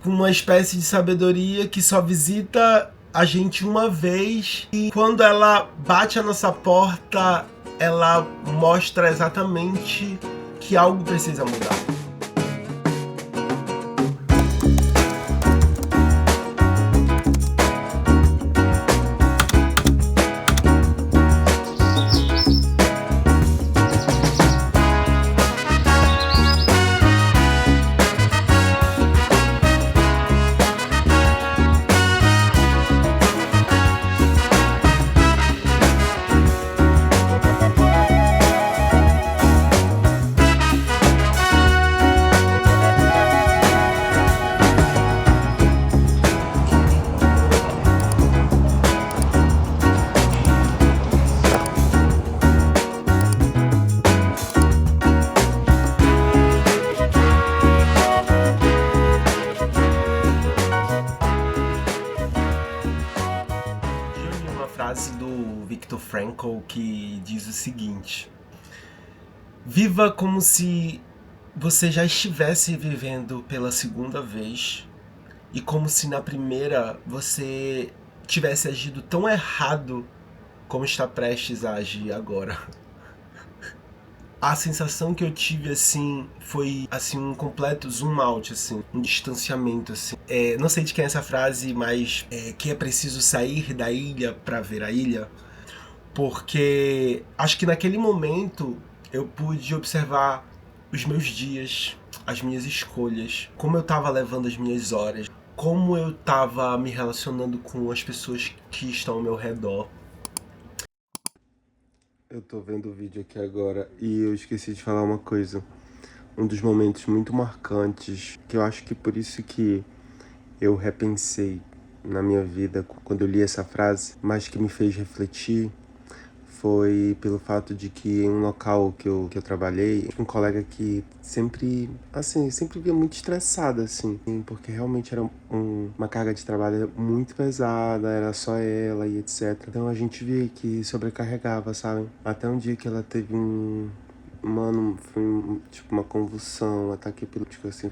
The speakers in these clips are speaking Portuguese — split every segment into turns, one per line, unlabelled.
com uma espécie de sabedoria que só visita a gente uma vez e quando ela bate a nossa porta, ela mostra exatamente que algo precisa mudar. Frase do Viktor Frankl que diz o seguinte: viva como se você já estivesse vivendo pela segunda vez e como se na primeira você tivesse agido tão errado como está prestes a agir agora. A sensação que eu tive, assim, foi, assim, um completo zoom out, assim, um distanciamento, assim. Não sei de quem é essa frase, mas que é preciso sair da ilha para ver a ilha, porque acho que naquele momento eu pude observar os meus dias, as minhas escolhas, como eu tava levando as minhas horas, como eu tava me relacionando com as pessoas que estão ao meu redor.
Eu tô vendo o vídeo aqui agora e eu esqueci de falar uma coisa. Um dos momentos muito marcantes, que eu acho que por isso que eu repensei na minha vida quando eu li essa frase, mas que me fez refletir, foi pelo fato de que em um local que eu trabalhei, um colega que sempre via muito estressada, assim, porque realmente era uma carga de trabalho muito pesada, era só ela e etc. Então a gente via que sobrecarregava, sabe? Até um dia que ela teve mano, foi tipo uma convulsão, um ataque epiléptico, assim.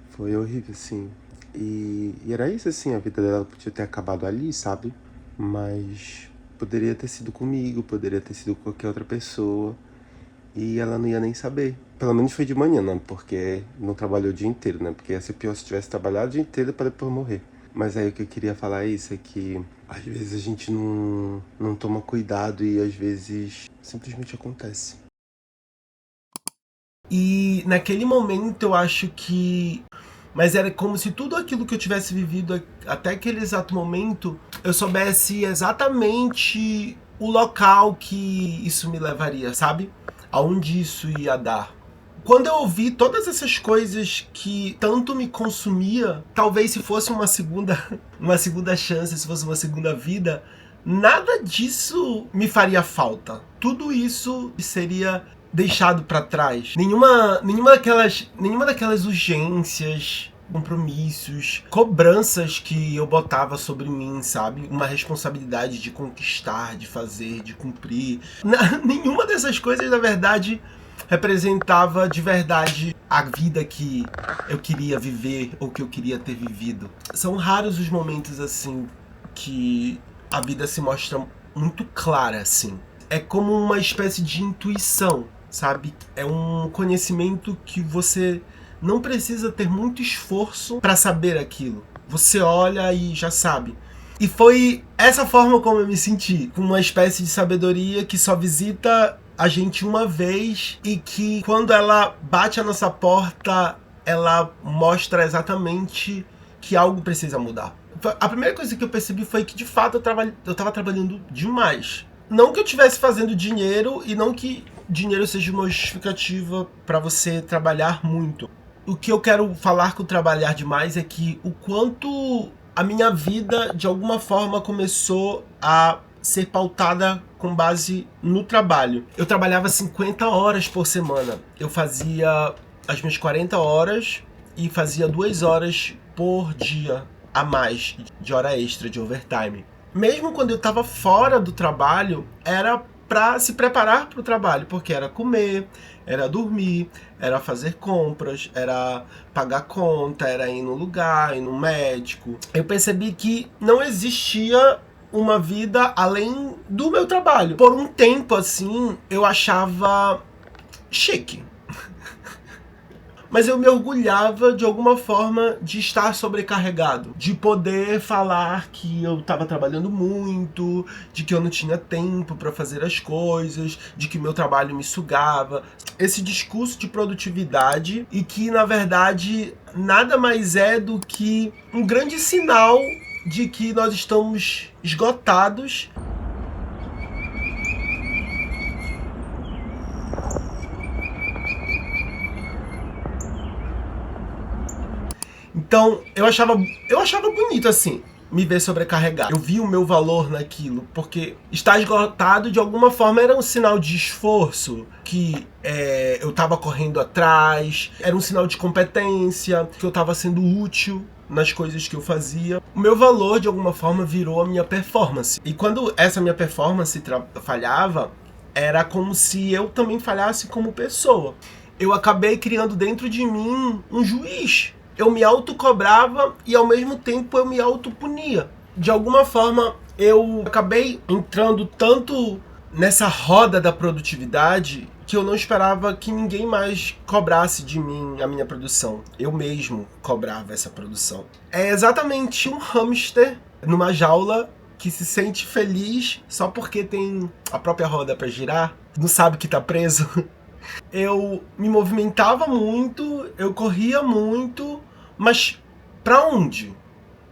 Foi horrível, assim. E era isso, assim, a vida dela podia ter acabado ali, sabe? Mas poderia ter sido comigo, poderia ter sido com qualquer outra pessoa. E ela não ia nem saber. Pelo menos foi de manhã, né? Porque não trabalhou o dia inteiro, né? Porque ia ser pior se tivesse trabalhado o dia inteiro para depois morrer. Mas aí o que eu queria falar é isso, é que às vezes a gente não toma cuidado e às vezes simplesmente acontece.
E naquele momento eu acho que... Mas era como se tudo aquilo que eu tivesse vivido até aquele exato momento, eu soubesse exatamente o local que isso me levaria, sabe? Aonde isso ia dar. Quando eu ouvi todas essas coisas que tanto me consumia, talvez se fosse uma segunda chance, se fosse uma segunda vida, nada disso me faria falta. Tudo isso seria deixado para trás. Nenhuma daquelas urgências, compromissos, cobranças que eu botava sobre mim, sabe? Uma responsabilidade de conquistar, de fazer, de cumprir. Nenhuma dessas coisas, na verdade, representava de verdade a vida que eu queria viver ou que eu queria ter vivido. São raros os momentos assim que a vida se mostra muito clara, assim. É como uma espécie de intuição, sabe? É um conhecimento que você não precisa ter muito esforço para saber aquilo. Você olha e já sabe. E foi essa forma como eu me senti, com uma espécie de sabedoria que só visita a gente uma vez e que quando ela bate a nossa porta, ela mostra exatamente que algo precisa mudar. A primeira coisa que eu percebi foi que de fato eu estava trabalhando demais. Não que eu estivesse fazendo dinheiro e não que dinheiro seja uma justificativa para você trabalhar muito. O que eu quero falar com trabalhar demais é que o quanto a minha vida de alguma forma começou a ser pautada com base no trabalho. Eu trabalhava 50 horas por semana. Eu fazia as minhas 40 horas e fazia 2 horas por dia a mais de hora extra, de overtime. Mesmo quando eu estava fora do trabalho, era para se preparar para o trabalho, porque era comer, era dormir, era fazer compras, era pagar conta, era ir no lugar, ir no médico. Eu percebi que não existia uma vida além do meu trabalho. Por um tempo, assim, eu achava chique. Mas eu me orgulhava de alguma forma de estar sobrecarregado, de poder falar que eu estava trabalhando muito, de que eu não tinha tempo para fazer as coisas, de que meu trabalho me sugava. Esse discurso de produtividade e que, na verdade, nada mais é do que um grande sinal de que nós estamos esgotados. Então, eu achava bonito, assim, me ver sobrecarregado. Eu vi o meu valor naquilo, porque estar esgotado, de alguma forma, era um sinal de esforço, que eu estava correndo atrás, era um sinal de competência, que eu estava sendo útil nas coisas que eu fazia. O meu valor, de alguma forma, virou a minha performance. E quando essa minha performance falhava, era como se eu também falhasse como pessoa. Eu acabei criando dentro de mim um juiz. Eu me autocobrava e ao mesmo tempo eu me autopunia. De alguma forma eu acabei entrando tanto nessa roda da produtividade que eu não esperava que ninguém mais cobrasse de mim a minha produção. Eu mesmo cobrava essa produção. É exatamente um hamster numa jaula que se sente feliz só porque tem a própria roda para girar, não sabe que tá preso. Eu me movimentava muito, eu corria muito, mas pra onde?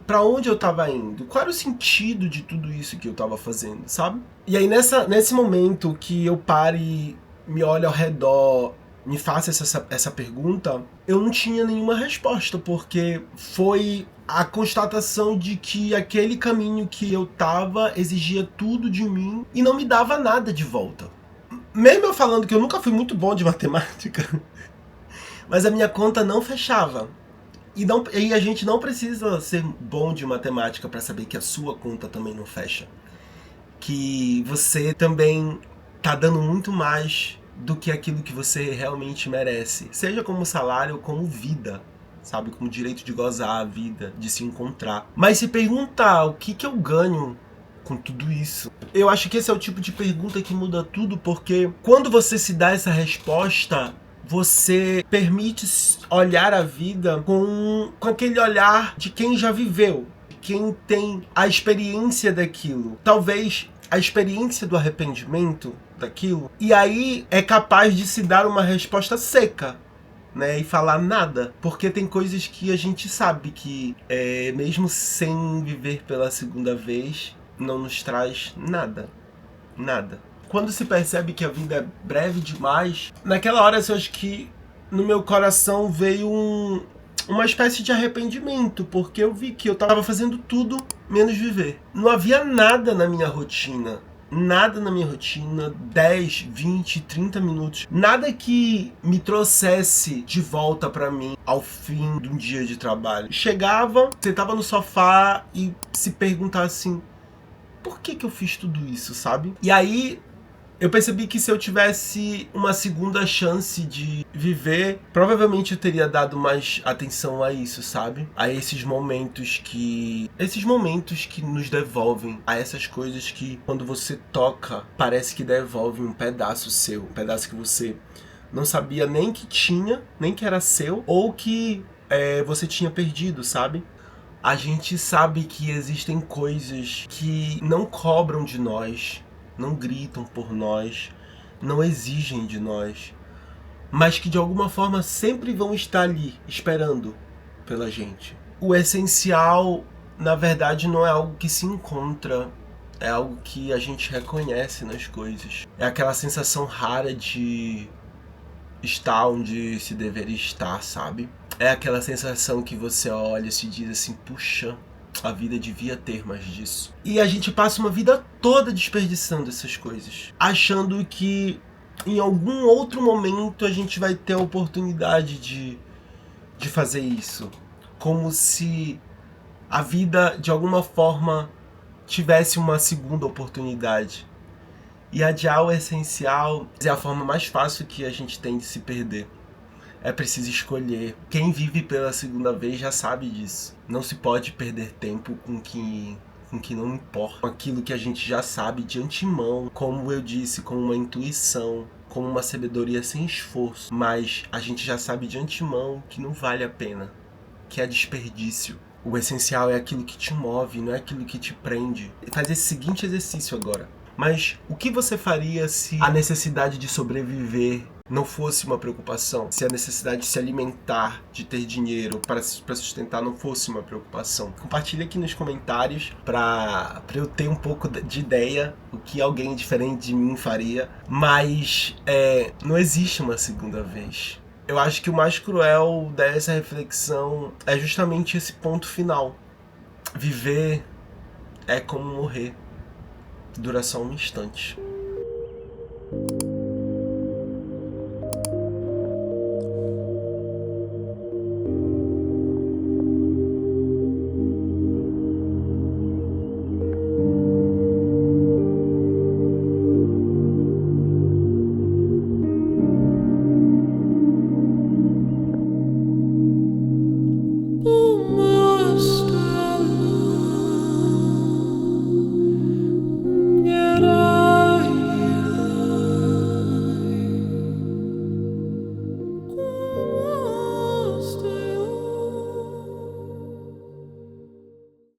Pra onde eu tava indo? Qual era o sentido de tudo isso que eu tava fazendo, sabe? E aí nesse momento que eu pare, me olhe ao redor, me faça essa pergunta, eu não tinha nenhuma resposta, porque foi a constatação de que aquele caminho que eu tava exigia tudo de mim e não me dava nada de volta. Mesmo eu falando que eu nunca fui muito bom de matemática, mas a minha conta não fechava. E a gente não precisa ser bom de matemática para saber que a sua conta também não fecha. Que você também tá dando muito mais do que aquilo que você realmente merece. Seja como salário ou como vida, sabe? Como direito de gozar a vida, de se encontrar. Mas se perguntar o que eu ganho com tudo isso, eu acho que esse é o tipo de pergunta que muda tudo, porque quando você se dá essa resposta, você permite olhar a vida com aquele olhar de quem já viveu, de quem tem a experiência daquilo, talvez a experiência do arrependimento daquilo, e aí é capaz de se dar uma resposta seca, né, e falar nada, porque tem coisas que a gente sabe que mesmo sem viver pela segunda vez, não nos traz nada. Nada. Quando se percebe que a vida é breve demais, naquela hora eu acho que no meu coração veio uma espécie de arrependimento, porque eu vi que eu estava fazendo tudo menos viver. Não havia nada na minha rotina. Nada na minha rotina, 10, 20, 30 minutos, nada que me trouxesse de volta pra mim ao fim de um dia de trabalho. Chegava, sentava no sofá e se perguntava assim, por que eu fiz tudo isso, sabe? E aí eu percebi que se eu tivesse uma segunda chance de viver, provavelmente eu teria dado mais atenção a isso, sabe? A esses momentos que nos devolvem, a essas coisas que quando você toca, parece que devolve um pedaço seu, um pedaço que você não sabia nem que tinha, nem que era seu, ou que você tinha perdido, sabe? A gente sabe que existem coisas que não cobram de nós, não gritam por nós, não exigem de nós, mas que de alguma forma sempre vão estar ali, esperando pela gente. O essencial, na verdade, não é algo que se encontra, é algo que a gente reconhece nas coisas. É aquela sensação rara de estar onde se deveria estar, sabe? É aquela sensação que você olha e se diz assim, puxa, a vida devia ter mais disso. E a gente passa uma vida toda desperdiçando essas coisas, achando que em algum outro momento a gente vai ter a oportunidade de fazer isso. Como se a vida, de alguma forma, tivesse uma segunda oportunidade. E adiar o essencial é a forma mais fácil que a gente tem de se perder. É preciso escolher. Quem vive pela segunda vez já sabe disso. Não se pode perder tempo com que não importa. Aquilo que a gente já sabe de antemão, como eu disse, com uma intuição, com uma sabedoria sem esforço. Mas a gente já sabe de antemão que não vale a pena, que é desperdício. O essencial é aquilo que te move, não é aquilo que te prende. Faz esse seguinte exercício agora. Mas o que você faria se a necessidade de sobreviver não fosse uma preocupação? Se a necessidade de se alimentar, de ter dinheiro para sustentar não fosse uma preocupação? Compartilha aqui nos comentários para eu ter um pouco de ideia o que alguém diferente de mim faria. Mas não existe uma segunda vez. Eu acho que o mais cruel dessa reflexão é justamente esse ponto final. Viver é como morrer. Dura só um instante.